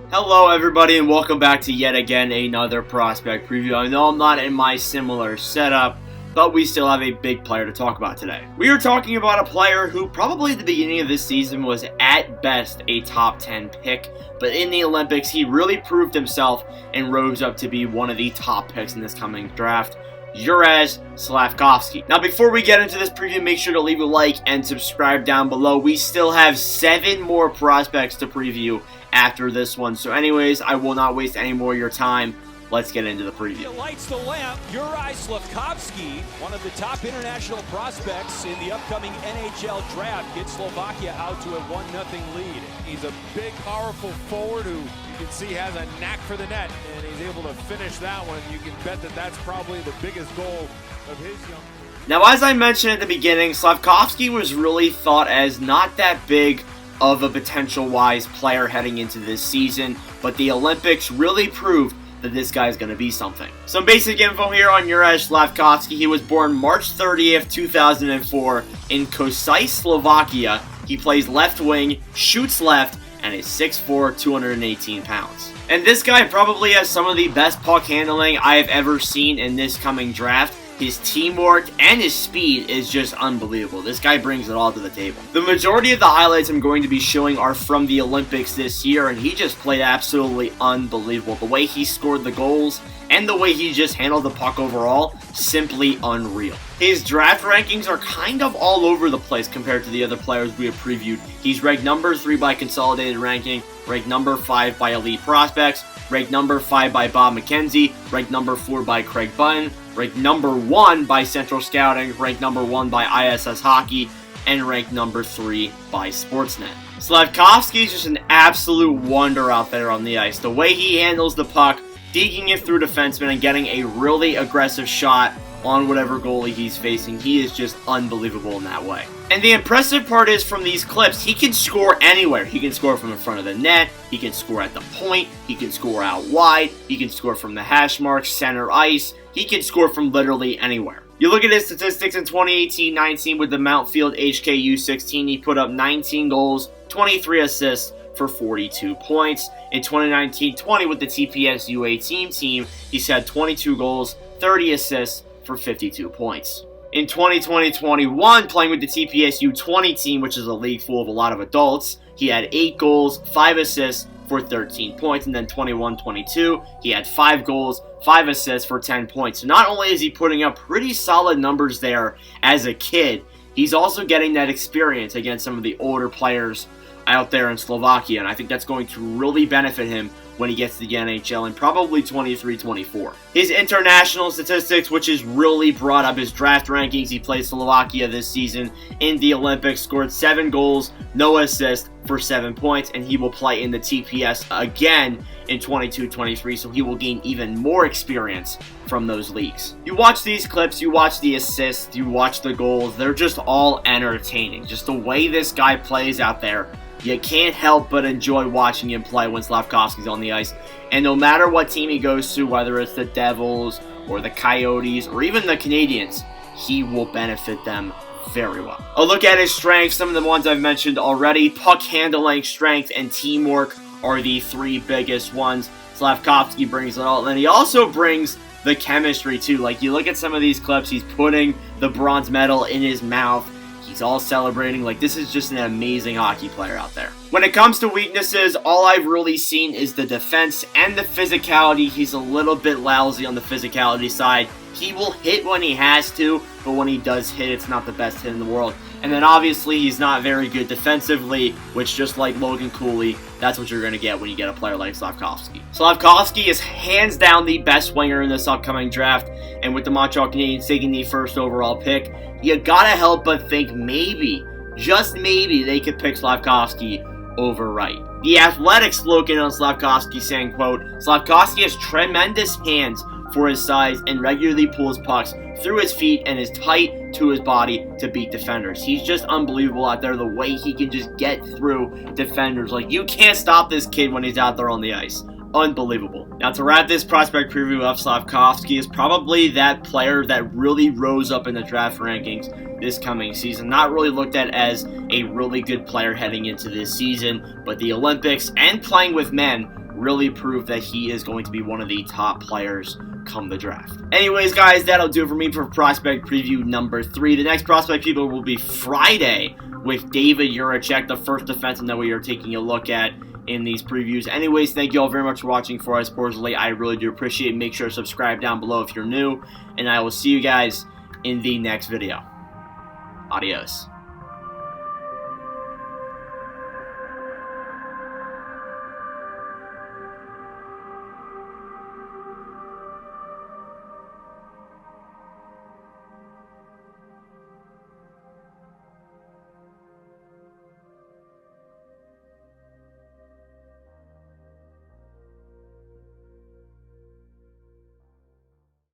Hello everybody and welcome back to yet again another prospect preview. I know I'm not in my similar setup, but we still have a big player to talk about today. We are talking about a player who probably at the beginning of this season was at best a top 10 pick, but in the Olympics he really proved himself and rose up to be one of the top picks in this coming draft. Juraj Slafkovsky. Now before we get into this preview, make sure to leave a like and subscribe down below. We still have 7 more prospects to preview after this one. So anyways, I will not waste any more of your time. Let's get into the preview. It lights the lamp. Juraj Slafkovsky, one of the top international prospects in the upcoming NHL draft, gets Slovakia out to a 1-0 lead. He's a big, powerful forward who you can see has a knack for the net, and he's able to finish that one. You can bet that that's probably the biggest goal of his young career. Now, as I mentioned at the beginning, Slafkovsky was really thought as not that big of a potential-wise player heading into this season, but the Olympics really proved that this guy's going to be something. Some basic info here on Juraj Slafkovsky. He was born March 30th, 2004 in Kosai, Slovakia. He plays left wing, shoots left, and is 6'4", 218 pounds. And this guy probably has some of the best puck handling I have ever seen in this coming draft. His teamwork and his speed is just unbelievable. This guy brings it all to the table. The majority of the highlights I'm going to be showing are from the Olympics this year, and he just played absolutely unbelievable. The way he scored the goals and the way he just handled the puck overall, simply unreal. His draft rankings are kind of all over the place compared to the other players we have previewed. He's ranked number 3 by Consolidated Ranking, ranked number 5 by Elite Prospects, ranked number 5 by Bob McKenzie, ranked number 4 by Craig Button, ranked number 1 by Central Scouting, ranked number 1 by ISS Hockey, and ranked number 3 by Sportsnet. Slafkovsky is just an absolute wonder out there on the ice. The way he handles the puck, digging it through defensemen and getting a really aggressive shot on whatever goalie he's facing, he is just unbelievable in that way. And the impressive part is, from these clips, he can score anywhere. He can score from in front of the net, he can score at the point, he can score out wide, he can score from the hash mark, center ice, he can score from literally anywhere. You look at his statistics in 2018-19 with the Mountfield HKU16, he put up 19 goals, 23 assists for 42 points. In 2019-20 with the TPS U18 team, he's had 22 goals, 30 assists for 52 points. In 2020-21, playing with the TPS U20 team, which is a league full of a lot of adults, he had 8 goals, 5 assists for 13 points. And then 21-22, he had 5 goals, 5 assists for 10 points. So not only is he putting up pretty solid numbers there as a kid, he's also getting that experience against some of the older players out there in Slovakia, and I think that's going to really benefit him when he gets to the NHL in probably 23-24. His international statistics, which has really brought up his draft rankings, he played Slovakia this season in the Olympics, scored 7 goals, no assists for 7 points, and he will play in the TPS again in 22-23, so he will gain even more experience from those leagues. You watch these clips, you watch the assists, you watch the goals, they're just all entertaining. Just the way this guy plays out there, you can't help but enjoy watching him play when Slafkovsky's on the ice. And no matter what team he goes to, whether it's the Devils or the Coyotes or even the Canadiens, he will benefit them very well. A look at his strengths, some of the ones I've mentioned already. Puck handling, strength, and teamwork are the 3 biggest ones. Slafkovsky brings it all. And then he also brings the chemistry too. Like, you look at some of these clips, he's putting the bronze medal in his mouth. He's all celebrating. Like, this is just an amazing hockey player out there. When it comes to weaknesses, all I've really seen is the defense and the physicality. He's a little bit lousy on the physicality side. He will hit when he has to, but when he does hit, it's not the best hit in the world. And then obviously he's not very good defensively, which, just like Logan Cooley, that's what you're going to get when you get a player like Slafkovsky. Slafkovsky is hands down the best winger in this upcoming draft, and with the Montreal Canadiens taking the first overall pick, you gotta help but think maybe, just maybe, they could pick Slafkovsky over Wright. The Athletics looking on Slafkovsky saying, quote, Slafkovsky has tremendous hands for his size and regularly pulls pucks through his feet and is tight to his body to beat defenders. He's just unbelievable out there, the way he can just get through defenders. Like, you can't stop this kid when he's out there on the ice. Unbelievable. Now, to wrap this prospect preview up, Slafkovsky is probably that player that really rose up in the draft rankings this coming season. Not really looked at as a really good player heading into this season, but the Olympics and playing with men really proved that he is going to be one of the top players come the draft. Anyways, guys, that'll do it for me for prospect preview number 3. The next prospect preview will be Friday with David Juraj, the first defenseman that we are taking a look at in these previews. Anyways, thank you all very much for watching for us Sports Late. I really do appreciate it. Make sure to subscribe down below if you're new, and I will see you guys in the next video. Adios.